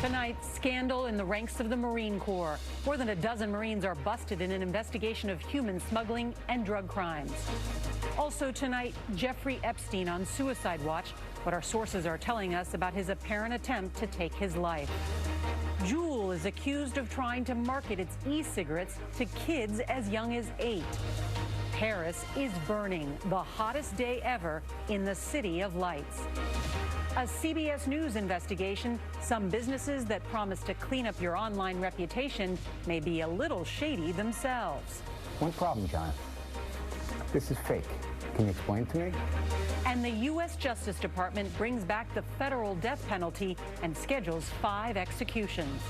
Tonight, scandal in the ranks of the Marine Corps. More than a dozen Marines are busted in an investigation of human smuggling and drug crimes. Also tonight, Jeffrey Epstein on suicide watch. What our sources are telling us about his apparent attempt to take his life. Juul is accused of trying to market its e-cigarettes to kids as young as 8. Paris is burning, the hottest day ever in the City of Lights. A CBS News investigation, some businesses that promise to clean up your online reputation may be a little shady themselves. One problem, John. This is fake. Can you explain it to me? And the U.S. Justice Department brings back the federal death penalty and schedules 5 executions.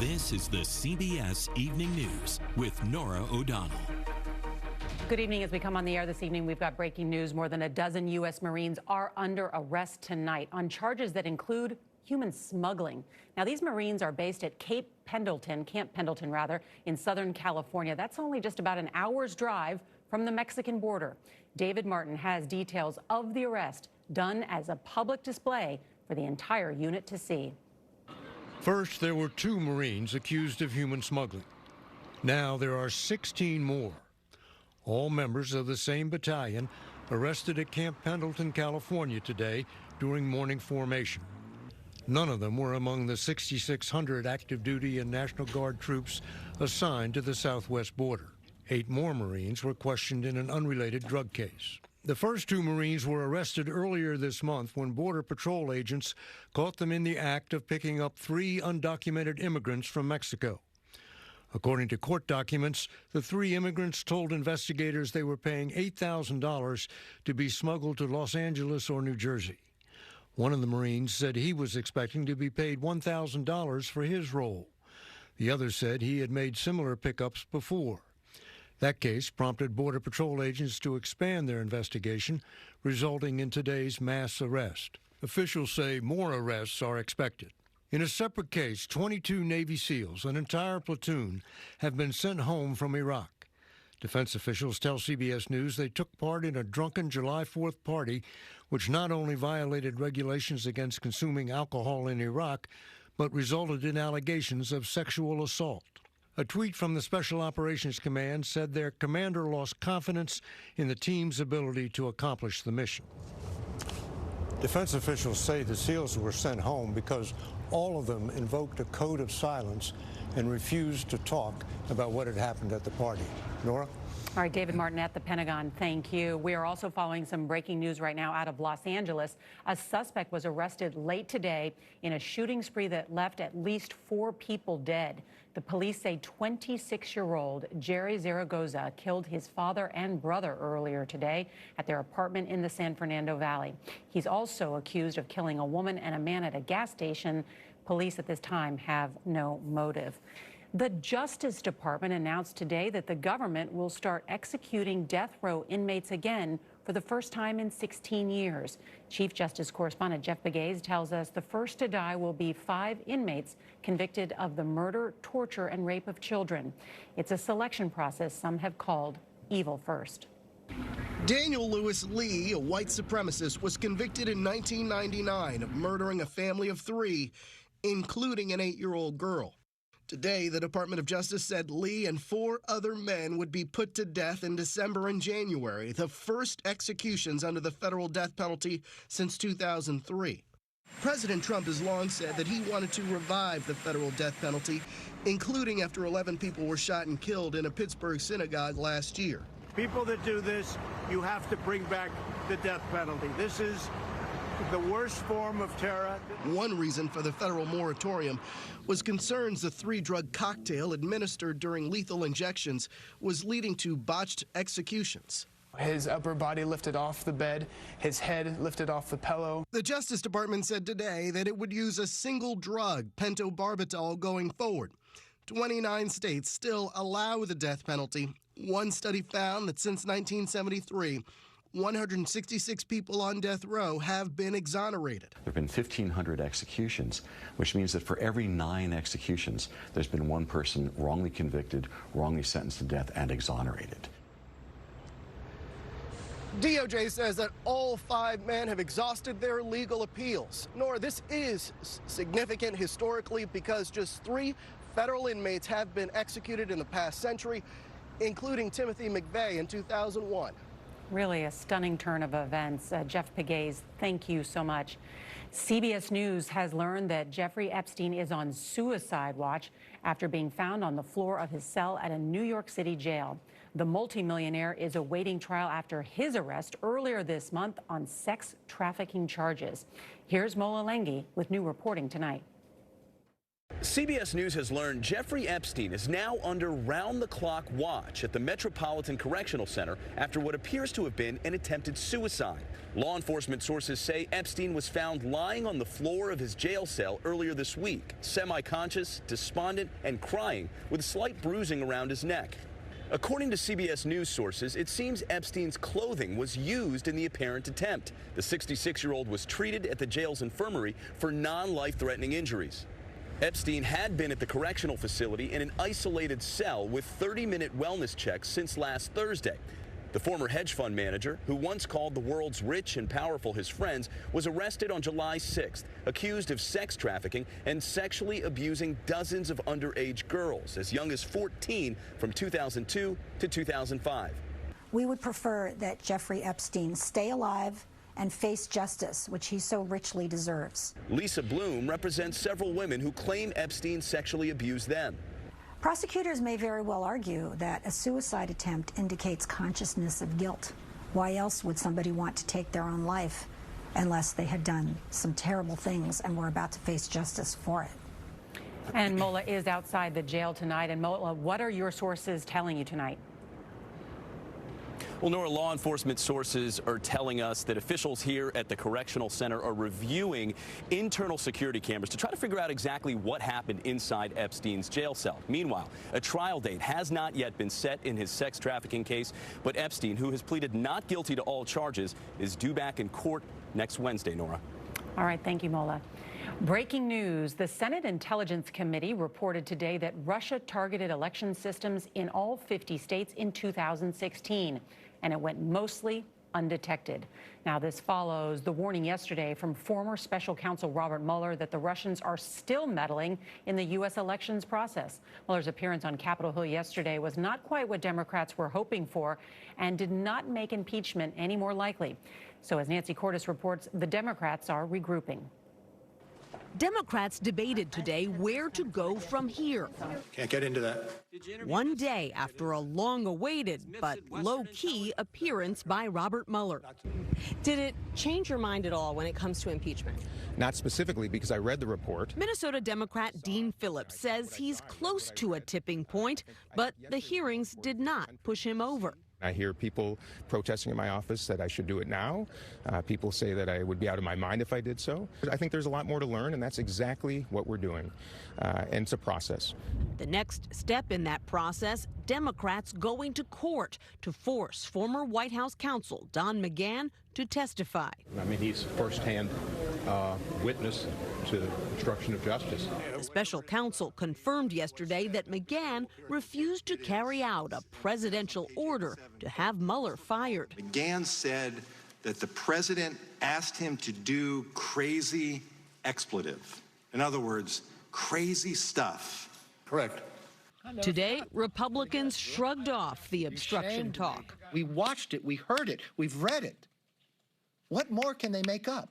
This is the CBS Evening News with Norah O'Donnell. Good evening. As we come on the air this evening, we've got breaking news. More than a dozen U.S. Marines are under arrest tonight on charges that include human smuggling. Now, these Marines are based at Camp Pendleton, in Southern California. That's only just about an hour's drive from the Mexican border. David Martin has details of the arrest done as a public display for the entire unit to see. First, there were 2 Marines accused of human smuggling. Now there are 16 more, all members of the same battalion, arrested at Camp Pendleton, California today during morning formation. None of them were among the 6,600 active duty and National Guard troops assigned to the southwest border. 8 more Marines were questioned in an unrelated drug case. The first 2 Marines were arrested earlier this month when Border Patrol agents caught them in the act of picking up 3 undocumented immigrants from Mexico. According to court documents, the 3 immigrants told investigators they were paying $8,000 to be smuggled to Los Angeles or New Jersey. One of the Marines said he was expecting to be paid $1,000 for his role. The other said he had made similar pickups before. That case prompted Border Patrol agents to expand their investigation, resulting in today's mass arrest. Officials say more arrests are expected. In a separate case, 22 Navy SEALs, an entire platoon, have been sent home from Iraq. Defense officials tell CBS News they took part in a drunken July 4th party, which not only violated regulations against consuming alcohol in Iraq, but resulted in allegations of sexual assault. A tweet from the Special Operations Command said their commander lost confidence in the team's ability to accomplish the mission. Defense officials say the SEALs were sent home because all of them invoked a code of silence and refused to talk about what had happened at the party. Nora? All right, David Martin at the Pentagon, thank you. We are also following some breaking news right now out of Los Angeles. A suspect was arrested late today in a shooting spree that left at least 4 people dead. The police say 26-year-old Jerry Zaragoza killed his father and brother earlier today at their apartment in the San Fernando Valley. He's also accused of killing a woman and a man at a gas station. Police at this time have no motive. The Justice Department announced today that the government will start executing death row inmates again for the first time in 16 years. Chief Justice correspondent Jeff Begays tells us the first to die will be 5 inmates convicted of the murder, torture, and rape of children. It's a selection process some have called evil first. Daniel Lewis Lee, a white supremacist, was convicted in 1999 of murdering a family of 3, including an 8-year-old girl. Today, the Department of Justice said Lee and 4 other men would be put to death in December and January, the first executions under the federal death penalty since 2003. President Trump has long said that he wanted to revive the federal death penalty, including after 11 people were shot and killed in a Pittsburgh synagogue last year. People that do this, you have to bring back the death penalty. This is the worst form of terror. One reason for the federal moratorium was concerns the 3-drug cocktail administered during lethal injections was leading to botched executions. His upper body lifted off the bed, his head lifted off the pillow. The Justice Department said today that it would use a single drug, pentobarbital, going forward. 29 states still allow the death penalty. One study found that since 1973, 166 people on death row have been exonerated. There have been 1,500 executions, which means that for every 9 executions, there's been 1 person wrongly convicted, wrongly sentenced to death, and exonerated. DOJ says that all 5 men have exhausted their legal appeals. Nor this is significant historically because just 3 federal inmates have been executed in the past century, including Timothy McVeigh in 2001. Really a stunning turn of events. Jeff Pegues, thank you so much. CBS News has learned that Jeffrey Epstein is on suicide watch after being found on the floor of his cell at a New York City jail. The multimillionaire is awaiting trial after his arrest earlier this month on sex trafficking charges. Here's Mola Lenghi with new reporting tonight. CBS News has learned Jeffrey Epstein is now under round-the-clock watch at the Metropolitan Correctional Center after what appears to have been an attempted suicide. Law enforcement sources say Epstein was found lying on the floor of his jail cell earlier this week, semi-conscious, despondent, and crying, with slight bruising around his neck. According to CBS News sources, it seems Epstein's clothing was used in the apparent attempt. The 66-year-old was treated at the jail's infirmary for non-life-threatening injuries. Epstein had been at the correctional facility in an isolated cell with 30-minute wellness checks since last Thursday. The former hedge fund manager, who once called the world's rich and powerful his friends, was arrested on July 6th, accused of sex trafficking and sexually abusing dozens of underage girls as young as 14 from 2002 to 2005. We would prefer that Jeffrey Epstein stay alive and face justice, which he so richly deserves. Lisa Bloom represents several women who claim Epstein sexually abused them. Prosecutors may very well argue that a suicide attempt indicates consciousness of guilt. Why else would somebody want to take their own life unless they had done some terrible things and were about to face justice for it? And Mola is outside the jail tonight. And Mola, what are your sources telling you tonight? Well, Norah, law enforcement sources are telling us that officials here at the Correctional Center are reviewing internal security cameras to try to figure out exactly what happened inside Epstein's jail cell. Meanwhile, a trial date has not yet been set in his sex trafficking case, but Epstein, who has pleaded not guilty to all charges, is due back in court next Wednesday, Norah. All right, thank you, Mola. Breaking news, the Senate Intelligence Committee reported today that Russia targeted election systems in all 50 states in 2016. And it went mostly undetected. Now, this follows the warning yesterday from former special counsel Robert Mueller that the Russians are still meddling in the U.S. elections process. Mueller's appearance on Capitol Hill yesterday was not quite what Democrats were hoping for and did not make impeachment any more likely. So as Nancy Cordes reports, the Democrats are regrouping. Democrats debated today where to go from here. Can't get into that. One day after a long-awaited but low-key appearance by Robert Mueller. Did it change your mind at all when it comes to impeachment? Not specifically, because I read the report. Minnesota Democrat Dean Phillips says he's close to a tipping point, but the hearings did not push him over. I hear people protesting in my office that I should do it now. People say that I would be out of my mind if I did so. I think there's a lot more to learn, and that's exactly what we're doing. And it's a process. The next step in that process, Democrats going to court to force former White House counsel Don McGahn to testify. I mean, he's firsthand witness to obstruction of justice. The special counsel confirmed yesterday that McGahn refused to carry out a presidential order to have Mueller fired. McGahn said that the president asked him to do crazy expletive. In other words, crazy stuff. Correct. Today, Republicans shrugged off the obstruction talk. We watched it, we heard it, we've read it. What more can they make up?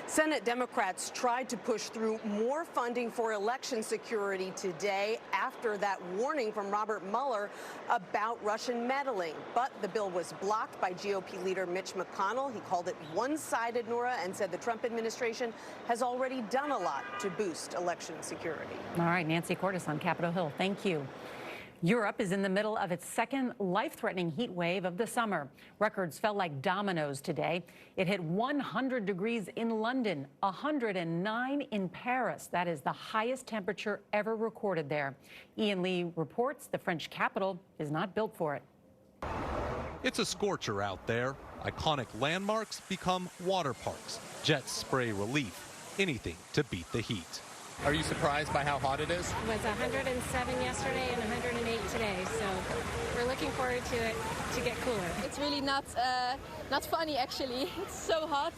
Senate Democrats tried to push through more funding for election security today after that warning from Robert Mueller about Russian meddling. But the bill was blocked by GOP leader Mitch McConnell. He called it one-sided, Norah, and said the Trump administration has already done a lot to boost election security. All right, Nancy Cordes on Capitol Hill. Thank you. Europe is in the middle of its second life-threatening heat wave of the summer. Records fell like dominoes today. It hit 100 degrees in London, 109 in Paris. That is the highest temperature ever recorded there. Ian Lee reports the French capital is not built for it. It's a scorcher out there. Iconic landmarks become water parks. Jets spray relief, anything to beat the heat. Are you surprised by how hot it is? It was 107 yesterday and 108 today, so we're looking looking forward to it to get cooler. It's really not funny, actually. It's so hot.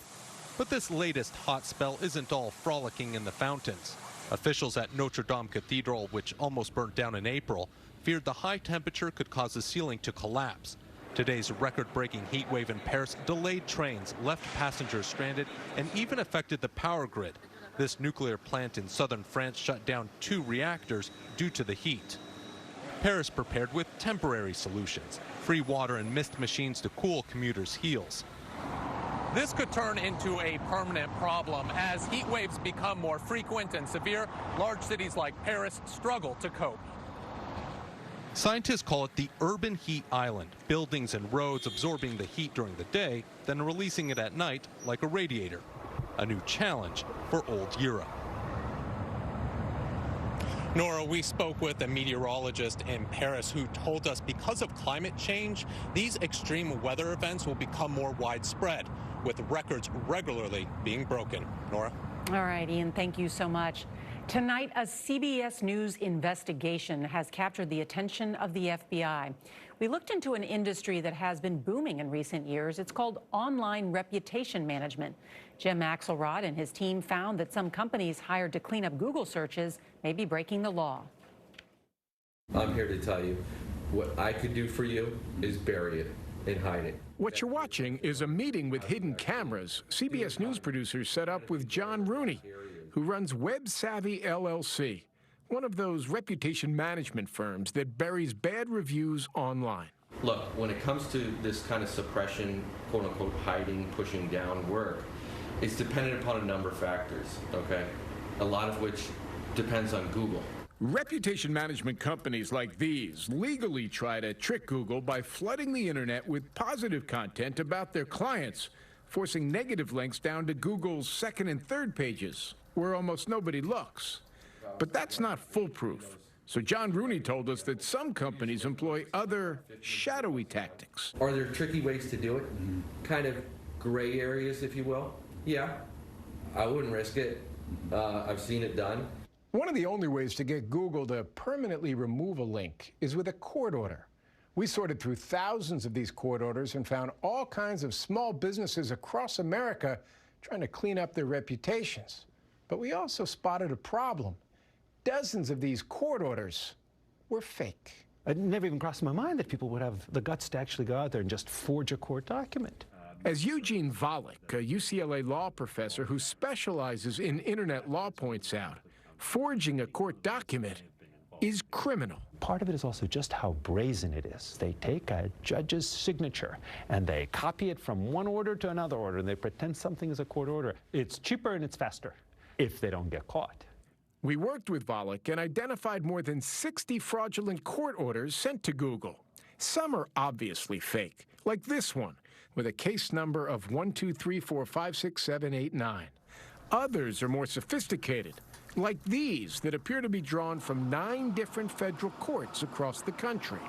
But this latest hot spell isn't all frolicking in the fountains. Officials at Notre Dame Cathedral, which almost burnt down in April, feared the high temperature could cause the ceiling to collapse. Today's record-breaking heat wave in Paris delayed trains, left passengers stranded, and even affected the power grid. This nuclear plant in southern France shut down 2 reactors due to the heat. Paris prepared with temporary solutions, free water and mist machines to cool commuters' heels. This could turn into a permanent problem. As heat waves become more frequent and severe, large cities like Paris struggle to cope. Scientists call it the urban heat island, buildings and roads absorbing the heat during the day, then releasing it at night like a radiator. A new challenge for old Europe. Nora, we spoke with a meteorologist in Paris who told us because of climate change, these extreme weather events will become more widespread, with records regularly being broken. Nora? All right, Ian, thank you so much. Tonight, a CBS News investigation has captured the attention of the FBI. We looked into an industry that has been booming in recent years. It's called online reputation management. Jim Axelrod and his team found that some companies hired to clean up Google searches may be breaking the law. I'm here to tell you, what I could do for you is bury it and hide it. What you're watching is a meeting with hidden cameras CBS News producers set up with John Rooney, who runs Web Savvy LLC, one of those reputation management firms that buries bad reviews online. Look, when it comes to this kind of suppression, quote unquote, hiding, pushing down work, it's dependent upon a number of factors, okay? A lot of which depends on Google. Reputation management companies like these legally try to trick Google by flooding the internet with positive content about their clients, forcing negative links down to Google's second and third pages, where almost nobody looks. But that's not foolproof. So John Rooney told us that some companies employ other shadowy tactics. Are there tricky ways to do it? Kind of gray areas, if you will? Yeah, I wouldn't risk it. I've seen it done. One of the only ways to get Google to permanently remove a link is with a court order. We sorted through thousands of these court orders and found all kinds of small businesses across America trying to clean up their reputations. But we also spotted a problem. Dozens of these court orders were fake. It never even crossed my mind that people would have the guts to actually go out there and just forge a court document. As Eugene Volokh, a UCLA law professor who specializes in internet law, points out, forging a court document is criminal. Part of it is also just how brazen it is. They take a judge's signature and they copy it from one order to another order and they pretend something is a court order. It's cheaper and it's faster if they don't get caught. We worked with Volokh and identified more than 60 fraudulent court orders sent to Google. Some are obviously fake, like this one, with a case number of 123456789. Others are more sophisticated, like these that appear to be drawn from 9 different federal courts across the country.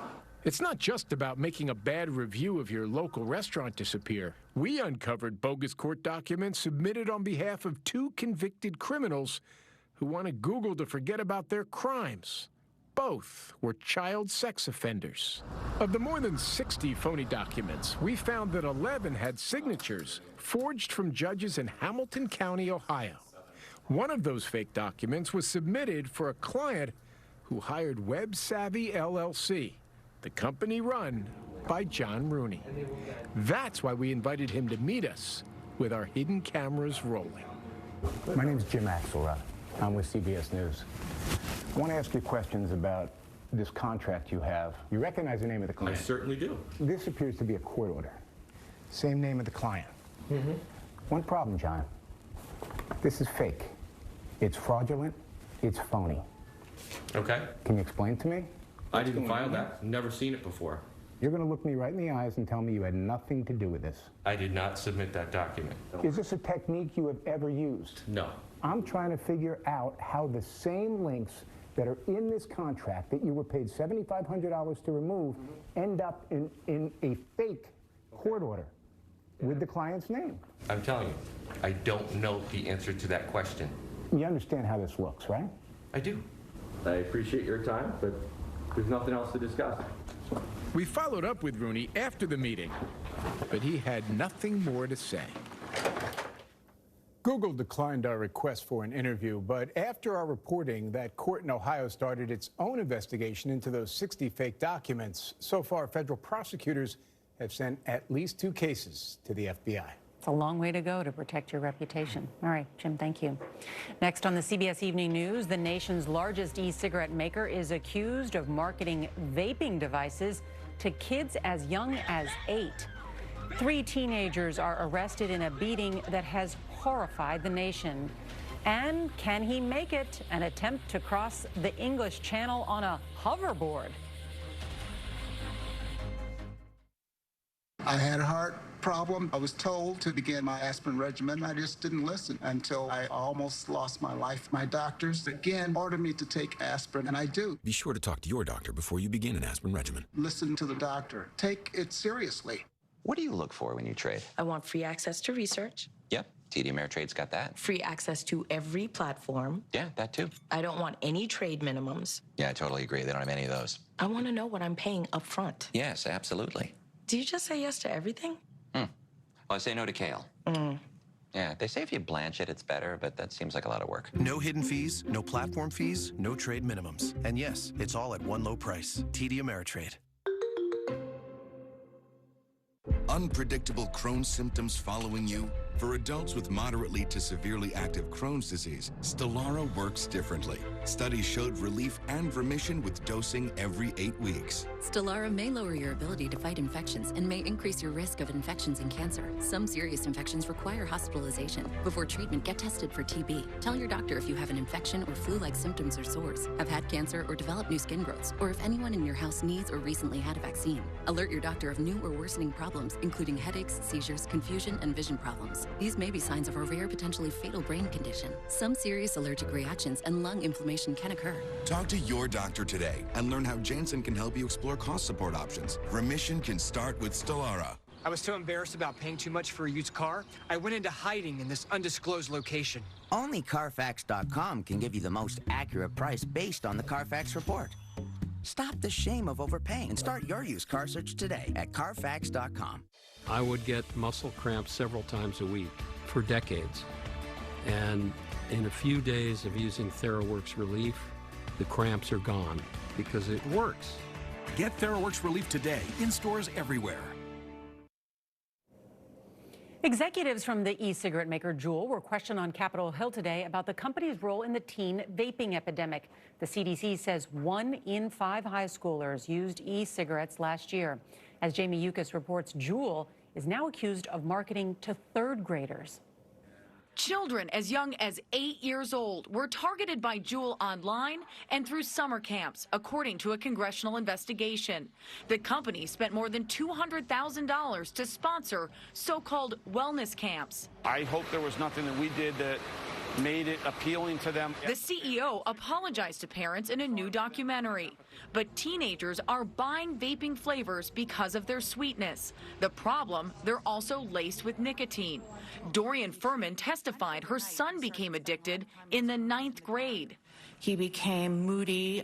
It's not just about making a bad review of your local restaurant disappear. We uncovered bogus court documents submitted on behalf of 2 convicted criminals who wanted Google to forget about their crimes. Both were child sex offenders. Of the more than 60 phony documents, we found that 11 had signatures forged from judges in Hamilton County, Ohio. One of those fake documents was submitted for a client who hired Web Savvy LLC, the company run by John Rooney. That's why we invited him to meet us with our hidden cameras rolling. My name is Jim Axelrod. I'm with CBS News. I want to ask you questions about this contract you have. You recognize the name of the client? I certainly do. This appears to be a court order. Same name of the client. Mm-hmm. One problem, John. This is fake. It's fraudulent. It's phony. Okay. Can you explain to me? I didn't file that. Never seen it before. You're going to look me right in the eyes and tell me you had nothing to do with this. I did not submit that document. Is this a technique you have ever used? No. I'm trying to figure out how the same links that are in this contract that you were paid $7,500 to remove end up in a fake court order with the client's name. I'm telling you, I don't know the answer to that question. You understand how this looks, right? I do. I appreciate your time, but there's nothing else to discuss. We followed up with Rooney after the meeting, but he had nothing more to say. Google declined our request for an interview, but after our reporting, that court in Ohio started its own investigation into those 60 fake documents. So far, federal prosecutors have sent at least 2 cases to the FBI. It's a long way to go to protect your reputation. All right, Jim, thank you. Next on the CBS Evening News, the nation's largest e-cigarette maker is accused of marketing vaping devices to kids as young as 8. 3 teenagers are arrested in a beating that has horrified the nation. And can he make it? An attempt to cross the English Channel on a hoverboard. I had a heart problem. I was told to begin my aspirin regimen. I just didn't listen until I almost lost my life. My doctors, again, ordered me to take aspirin, and I do. Be sure to talk to your doctor before you begin an aspirin regimen. Listen to the doctor. Take it seriously. What do you look for when you trade? I want free access to research. Yep, TD Ameritrade's got that. Free access to every platform. Yeah, that too. I don't want any trade minimums. Yeah, I totally agree. They don't have any of those. I want to know what I'm paying up front. Yes, absolutely. Do you just say yes to everything? Well, I say no to kale. Yeah, they say if you blanch it, it's better, but that seems like a lot of work. No hidden fees, no platform fees, no trade minimums. And yes, it's all at one low price. TD Ameritrade. Unpredictable Crohn's symptoms following you? For adults with moderately to severely active Crohn's disease, Stelara works differently. Studies showed relief and remission with dosing every 8 weeks. Stelara may lower your ability to fight infections and may increase your risk of infections and cancer. Some serious infections require hospitalization. Before treatment, get tested for TB. Tell your doctor if you have an infection or flu-like symptoms or sores, have had cancer or developed new skin growths, or if anyone in your house needs or recently had a vaccine. Alert your doctor of new or worsening problems, including headaches, seizures, confusion, and vision problems. These may be signs of a rare, potentially fatal brain condition. Some serious allergic reactions and lung inflammation can occur. Talk to your doctor today and learn how Janssen can help you explore cost support options. Remission can start with Stelara. I was so embarrassed about paying too much for a used car, I went into hiding in this undisclosed location. Only Carfax.com can give you the most accurate price based on the Carfax report. Stop the shame of overpaying and start your used car search today at Carfax.com. I would get muscle cramps several times a week for decades. And in a few days of using TheraWorks Relief, the cramps are gone because it works. Get TheraWorks Relief today in stores everywhere. Executives from the e-cigarette maker Juul were questioned on Capitol Hill today about the company's role in the teen vaping epidemic. The CDC says 1 in 5 high schoolers used e-cigarettes last year. As Jamie Yukas reports, Juul is now accused of marketing to 3rd graders. Children as young as 8 years old were targeted by Juul online and through summer camps, according to a congressional investigation. The company spent more than $200,000 to sponsor so-called wellness camps. I hope there was nothing that we did that made it appealing to them. The CEO apologized to parents in a new documentary. But teenagers are buying vaping flavors because of their sweetness. The problem, they're also laced with nicotine. Dorian Furman testified her son became addicted in the 9th grade. He became moody.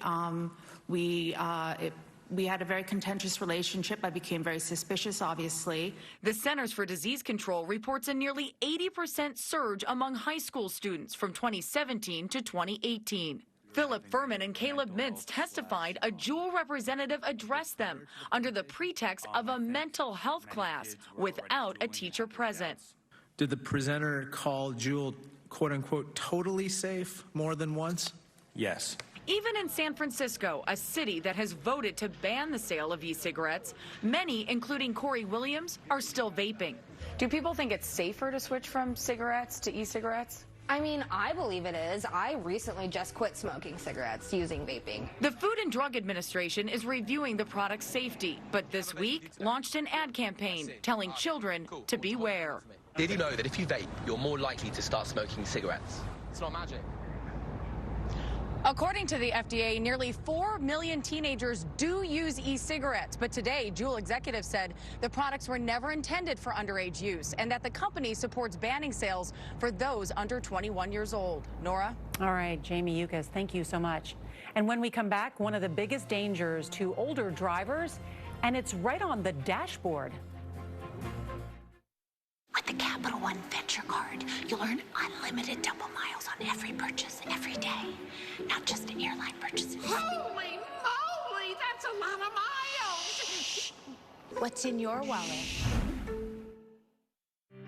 We had a very contentious relationship. I became very suspicious, obviously. The Centers for Disease Control reports a nearly 80% surge among high school students from 2017 to 2018. Philip Furman and Caleb Mintz testified a Juul representative addressed them under the pretext of a mental health class without a teacher present. Did the presenter call Juul, quote unquote, totally safe more than once? Yes. Even in San Francisco, a city that has voted to ban the sale of e-cigarettes, many, including Corey Williams, are still vaping. Do people think it's safer to switch from cigarettes to e-cigarettes? I mean, I believe it is. I recently just quit smoking cigarettes using vaping. The Food and Drug Administration is reviewing the product's safety, but this week launched an ad campaign telling children to beware. Did you know that if you vape, you're more likely to start smoking cigarettes? It's not magic. According to the FDA, nearly 4 million teenagers do use e-cigarettes. But today, Juul executives said the products were never intended for underage use and that the company supports banning sales for those under 21 years old. Nora? All right, Jamie Yukas, thank you so much. And when we come back, one of the biggest dangers to older drivers, and it's right on the dashboard. With the Capital One Venture Card, you'll earn unlimited double miles on every purchase every day, not just airline purchases. Holy moly, that's a lot of miles! What's in your wallet?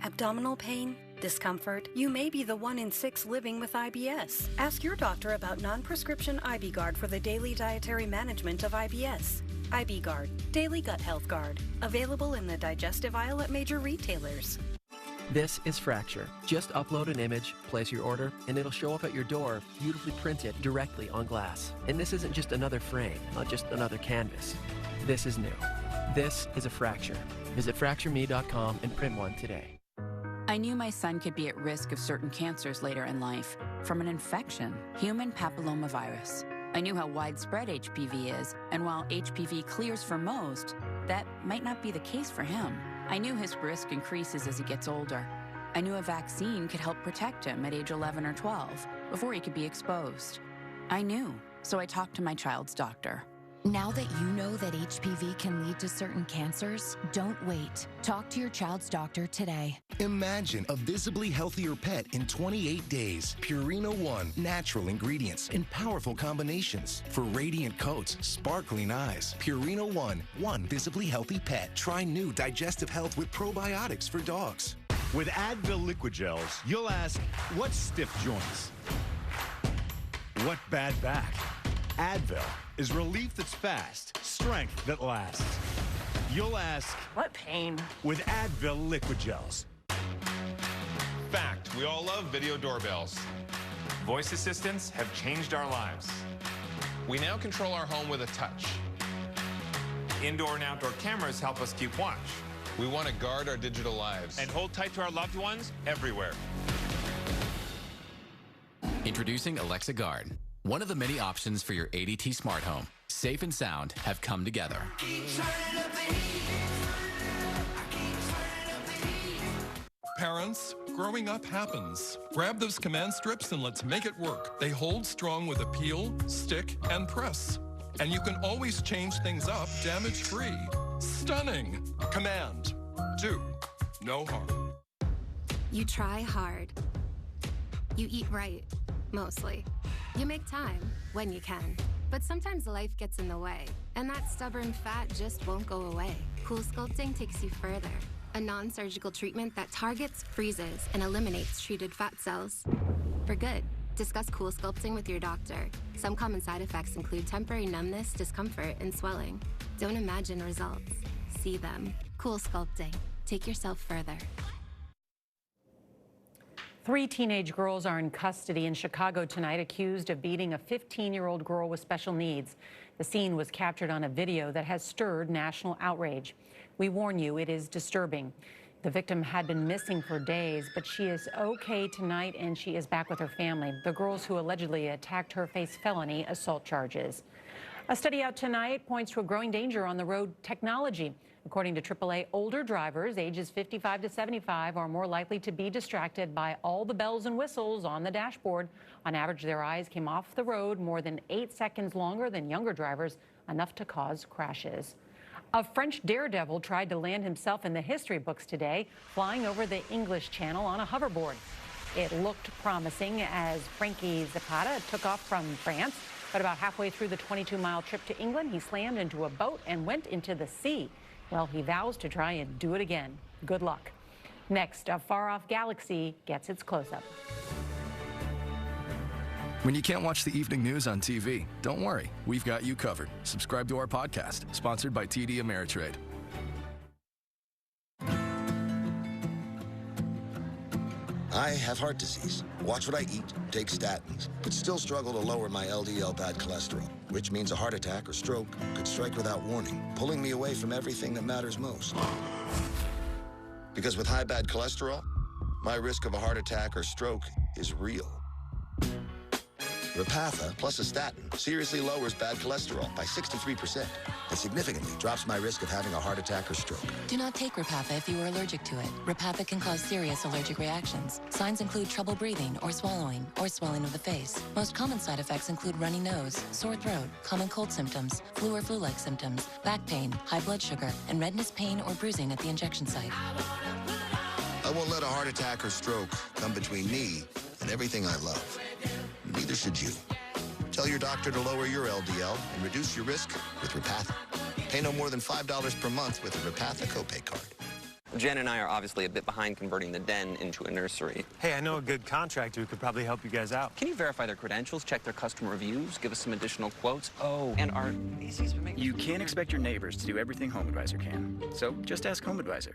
Abdominal pain? Discomfort? You may be the 1 in 6 living with IBS. Ask your doctor about non-prescription IB-Guard for the daily dietary management of IBS. IB-Guard, Daily Gut Health Guard. Available in the digestive aisle at major retailers. This is Fracture. Just upload an image, place your order, and it'll show up at your door, beautifully printed directly on glass. And this isn't just another frame, not just another canvas. This is new. This is a Fracture. Visit FractureMe.com and print one today. I knew my son could be at risk of certain cancers later in life from an infection, human papillomavirus. I knew how widespread HPV is, and while HPV clears for most, that might not be the case for him. I knew his risk increases as he gets older. I knew a vaccine could help protect him at age 11 or 12 before he could be exposed. I knew, so I talked to my child's doctor. Now that you know that HPV can lead to certain cancers, don't wait. Talk to your child's doctor today. Imagine a visibly healthier pet in 28 days. Purina One, natural ingredients in powerful combinations for radiant coats, sparkling eyes. Purina One visibly healthy pet. Try new digestive health with probiotics for dogs. With Advil liquid gels, you'll ask, what's stiff joints? What bad back? Advil is relief that's fast, strength that lasts. You'll ask, what pain? With Advil liquid gels. Fact, we all love video doorbells. Voice assistants have changed our lives. We now control our home with a touch. Indoor and outdoor cameras help us keep watch. We want to guard our digital lives and hold tight to our loved ones everywhere. Introducing Alexa Guard, one of the many options for your ADT smart home. Safe and sound have come together. Parents, growing up happens. Grab those command strips and let's make it work. They hold strong with a peel, stick, and press. And you can always change things up damage-free. Stunning. Command. Do no harm. You try hard. You eat right, mostly. You make time when you can. But sometimes life gets in the way, and that stubborn fat just won't go away. Cool Sculpting takes you further. A non-surgical treatment that targets, freezes, and eliminates treated fat cells. For good. Discuss Cool Sculpting with your doctor. Some common side effects include temporary numbness, discomfort, and swelling. Don't imagine results. See them. Cool Sculpting. Take yourself further. 3 teenage girls are in custody in Chicago tonight, accused of beating a 15-year-old girl with special needs. The scene was captured on a video that has stirred national outrage. We warn you, it is disturbing. The victim had been missing for days, but she is okay tonight and she is back with her family. The girls who allegedly attacked her face felony assault charges. A study out tonight points to a growing danger on the road technology. According to AAA, older drivers ages 55 to 75 are more likely to be distracted by all the bells and whistles on the dashboard. On average, their eyes came off the road more than 8 seconds longer than younger drivers, enough to cause crashes. A French daredevil tried to land himself in the history books today, flying over the English Channel on a hoverboard. It looked promising as Frankie Zapata took off from France, but about halfway through the 22-mile trip to England, he slammed into a boat and went into the sea. Well, he vows to try and do it again. Good luck. Next, a far-off galaxy gets its close-up. When you can't watch the evening news on TV, don't worry. We've got you covered. Subscribe to our podcast, sponsored by TD Ameritrade. I have heart disease. Watch what I eat, take statins, but still struggle to lower my LDL bad cholesterol, which means a heart attack or stroke could strike without warning, pulling me away from everything that matters most. Because with high bad cholesterol, my risk of a heart attack or stroke is real. Repatha plus a statin seriously lowers bad cholesterol by 63% and significantly drops my risk of having a heart attack or stroke. Do not take Repatha if you are allergic to it. Repatha can cause serious allergic reactions. Signs include trouble breathing or swallowing or swelling of the face. Most common side effects include runny nose, sore throat, common cold symptoms, flu or flu-like symptoms, back pain, high blood sugar, and redness, pain, or bruising at the injection site. I won't let a heart attack or stroke come between me and everything I love. Neither should you. Tell your doctor to lower your LDL and reduce your risk with Repatha. Pay no more than $5 per month with a Repatha copay card. Jen and I are obviously a bit behind converting the den into a nursery. Hey, I know a good contractor who could probably help you guys out. Can you verify their credentials, check their customer reviews, give us some additional quotes? Oh, and our... You can't expect your neighbors to do everything HomeAdvisor can. So just ask HomeAdvisor.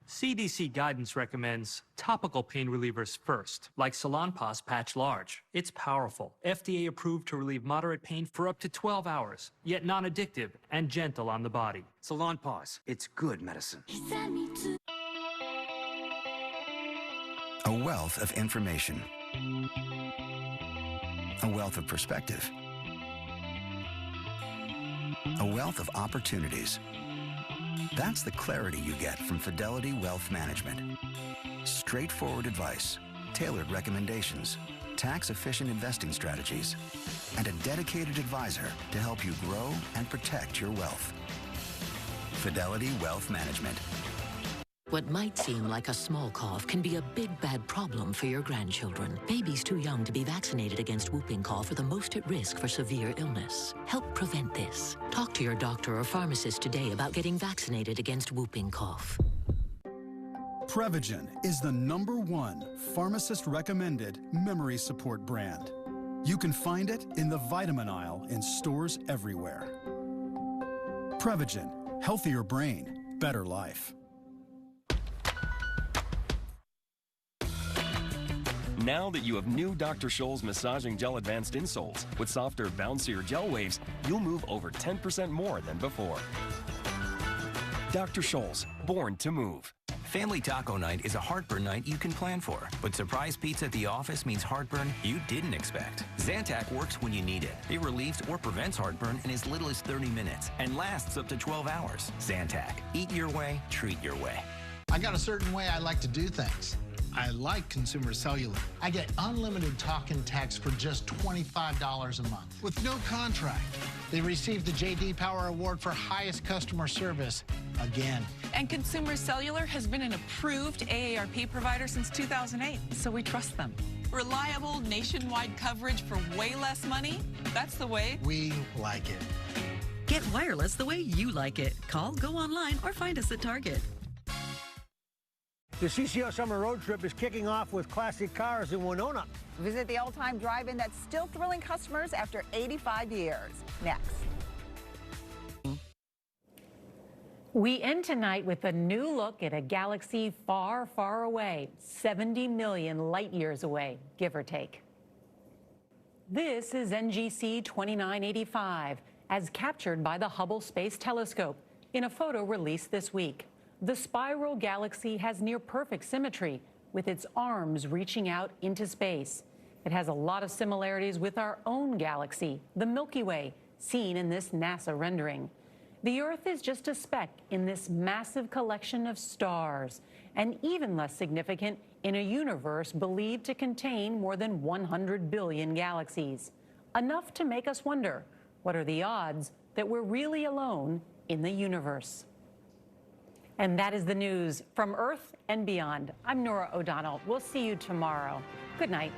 CDC guidance recommends topical pain relievers first, like Salonpas Patch Large. It's powerful, FDA approved to relieve moderate pain for up to 12 hours, yet non-addictive and gentle on the body. Salonpas, it's good medicine. A wealth of information. A wealth of perspective. A wealth of opportunities. That's the clarity you get from Fidelity Wealth Management. Straightforward advice, tailored recommendations, tax-efficient investing strategies, and a dedicated advisor to help you grow and protect your wealth. Fidelity Wealth Management. What might seem like a small cough can be a big bad problem for your grandchildren. Babies too young to be vaccinated against whooping cough are the most at risk for severe illness. Help prevent this. Talk to your doctor or pharmacist today about getting vaccinated against whooping cough. Prevagen is the #1 pharmacist-recommended memory support brand. You can find it in the vitamin aisle in stores everywhere. Prevagen, healthier brain, better life. Now that you have new Dr. Scholl's Massaging Gel Advanced Insoles with softer, bouncier gel waves, you'll move over 10% more than before. Dr. Scholl's, born to move. Family Taco Night is a heartburn night you can plan for, but surprise pizza at the office means heartburn you didn't expect. Zantac works when you need it. It relieves or prevents heartburn in as little as 30 minutes and lasts up to 12 hours. Zantac. Eat your way, treat your way. I got a certain way I like to do things. I like Consumer Cellular. I get unlimited talk and text for just $25 a month with no contract. They received the J.D. Power Award for highest customer service again. And Consumer Cellular has been an approved AARP provider since 2008, so we trust them. Reliable nationwide coverage for way less money? That's the way. We like it. Get wireless the way you like it. Call, go online, or find us at Target. The CCO Summer Road Trip is kicking off with classic cars in Winona. Visit the old-time drive-in that's still thrilling customers after 85 years. Next. We end tonight with a new look at a galaxy far, far away, 70 million light years away, give or take. This is NGC 2985, as captured by the Hubble Space Telescope in a photo released this week. The spiral galaxy has near-perfect symmetry, with its arms reaching out into space. It has a lot of similarities with our own galaxy, the Milky Way, seen in this NASA rendering. The Earth is just a speck in this massive collection of stars, and even less significant in a universe believed to contain more than 100 billion galaxies. Enough to make us wonder, what are the odds that we're really alone in the universe? And that is the news from Earth and beyond. I'm Norah O'Donnell. We'll see you tomorrow. Good night.